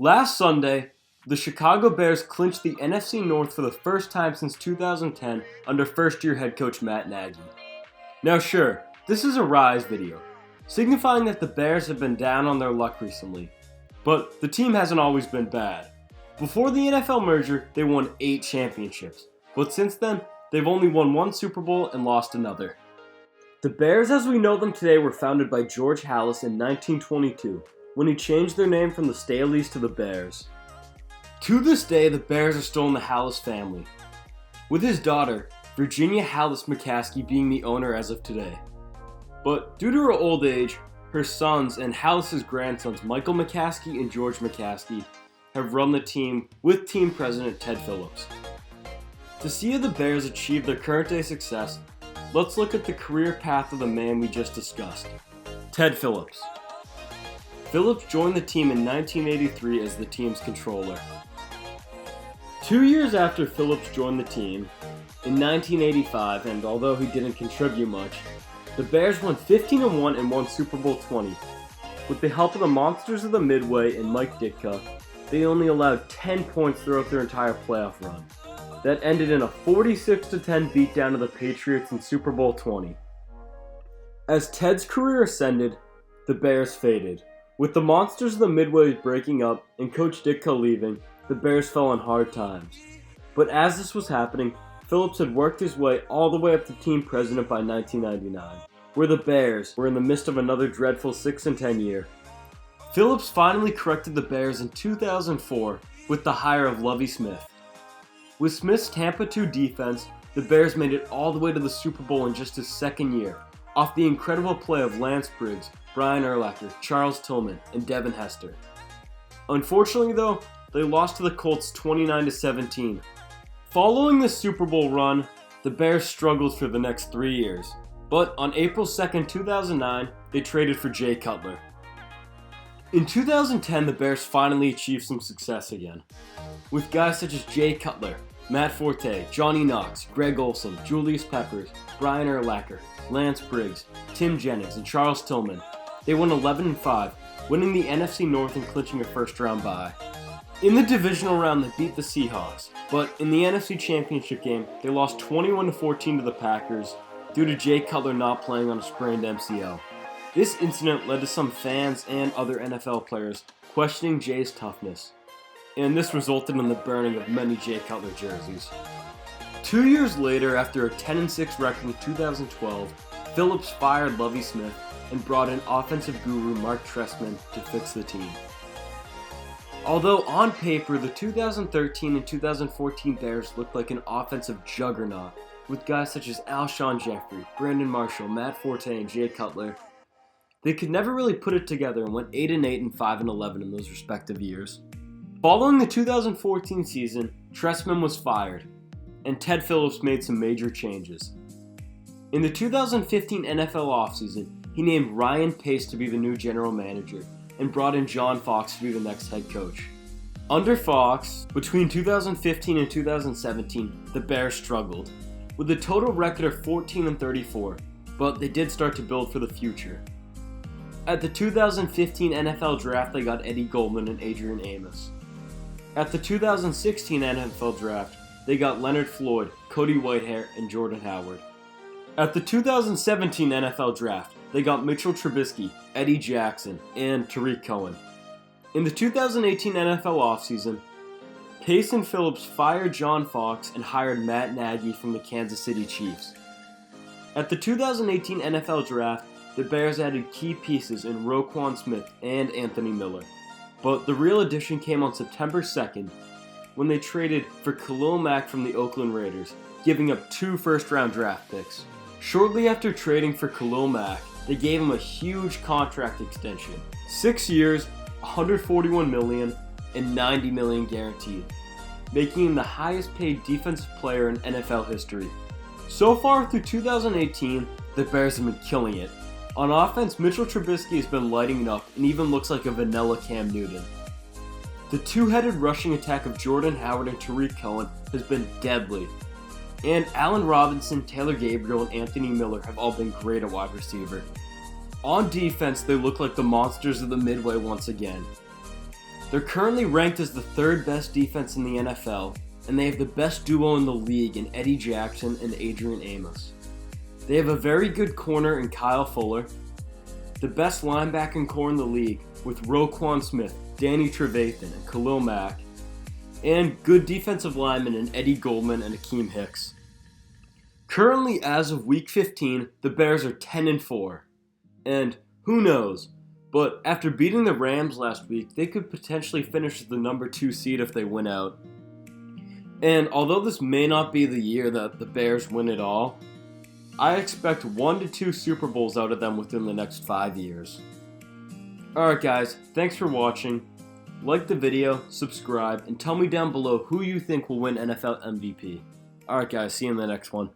Last Sunday, the Chicago Bears clinched the NFC North for the first time since 2010 under first-year head coach Matt Nagy. Now sure, this is a rise video, signifying that the Bears have been down on their luck recently. But the team hasn't always been bad. Before the NFL merger, they won 8 championships, but since then, they've only won 1 Super Bowl and lost another. The Bears as we know them today were founded by George Halas in 1922, when he changed their name from the Staleys to the Bears. To this day, the Bears are still in the Halas family, with his daughter, Virginia Halas McCaskey, being the owner as of today. But due to her old age, her sons and Halas' grandsons, Michael McCaskey and George McCaskey, have run the team with team president Ted Phillips. To see how the Bears achieve their current day success, let's look at the career path of the man we just discussed, Ted Phillips. Phillips joined the team in 1983 as the team's controller. 2 years after Phillips joined the team, in 1985, and although he didn't contribute much, the Bears won 15-1 and won Super Bowl 20. With the help of the Monsters of the Midway and Mike Ditka, they only allowed 10 points throughout their entire playoff run. That ended in a 46-10 beatdown of the Patriots in Super Bowl 20. As Ted's career ascended, the Bears faded. With the Monsters of the Midway breaking up and Coach Ditka leaving, the Bears fell on hard times. But as this was happening, Phillips had worked his way all the way up to team president by 1999, where the Bears were in the midst of another dreadful 6-10 year. Phillips finally corrected the Bears in 2004 with the hire of Lovie Smith. With Smith's Tampa 2 defense, the Bears made it all the way to the Super Bowl in just his second year, off the incredible play of Lance Briggs, Brian Urlacher, Charles Tillman, and Devin Hester. Unfortunately though, they lost to the Colts 29-17. Following the Super Bowl run, the Bears struggled for the next 3 years, but on April 2, 2009, they traded for Jay Cutler. In 2010, the Bears finally achieved some success again, with guys such as Jay Cutler, Matt Forte, Johnny Knox, Greg Olson, Julius Peppers, Brian Urlacher, Lance Briggs, Tim Jennings, and Charles Tillman. They won 11-5, winning the NFC North and clinching a first-round bye. In the divisional round, they beat the Seahawks, but in the NFC Championship game, they lost 21-14 to the Packers due to Jay Cutler not playing on a sprained MCL. This incident led to some fans and other NFL players questioning Jay's toughness, and this resulted in the burning of many Jay Cutler jerseys. 2 years later, after a 10-6 record in 2012, Phillips fired Lovie Smith and brought in offensive guru Mark Trestman to fix the team. Although on paper, the 2013 and 2014 Bears looked like an offensive juggernaut, with guys such as Alshon Jeffrey, Brandon Marshall, Matt Forte, and Jay Cutler, they could never really put it together and went 8-8 and 5-11 in those respective years. Following the 2014 season, Trestman was fired, and Ted Phillips made some major changes. In the 2015 NFL offseason, he named Ryan Pace to be the new general manager, and brought in John Fox to be the next head coach. Under Fox, between 2015 and 2017, the Bears struggled, with a total record of 14-34, but they did start to build for the future. At the 2015 NFL Draft, they got Eddie Goldman and Adrian Amos. At the 2016 NFL Draft, they got Leonard Floyd, Cody Whitehair, and Jordan Howard. At the 2017 NFL Draft, they got Mitchell Trubisky, Eddie Jackson, and Tarik Cohen. In the 2018 NFL offseason, Pace and Phillips fired John Fox and hired Matt Nagy from the Kansas City Chiefs. At the 2018 NFL Draft, the Bears added key pieces in Roquan Smith and Anthony Miller. But the real addition came on September 2nd, when they traded for Khalil Mack from the Oakland Raiders, giving up 2 first-round draft picks. Shortly after trading for Khalil Mack, they gave him a huge contract extension. 6 years, $141 million, and $90 million guaranteed, making him the highest paid defensive player in NFL history. So far through 2018, the Bears have been killing it. On offense, Mitchell Trubisky has been lighting it up and even looks like a vanilla Cam Newton. The two-headed rushing attack of Jordan Howard and Tarik Cohen has been deadly. And Allen Robinson, Taylor Gabriel, and Anthony Miller have all been great at wide receiver. On defense, they look like the monsters of the Midway once again. They're currently ranked as the third best defense in the NFL, and they have the best duo in the league in Eddie Jackson and Adrian Amos. They have a very good corner in Kyle Fuller, the best linebacking core in the league with Roquan Smith, Danny Trevathan, and Khalil Mack, and good defensive linemen in Eddie Goldman and Akeem Hicks. Currently, as of Week 15, the Bears are 10-4, and who knows, but after beating the Rams last week, they could potentially finish as the number 2 seed if they win out. And although this may not be the year that the Bears win it all, I expect 1 to 2 Super Bowls out of them within the next 5 years. Alright guys, thanks for watching. Like the video, subscribe, and tell me down below who you think will win NFL MVP. Alright guys, see you in the next one.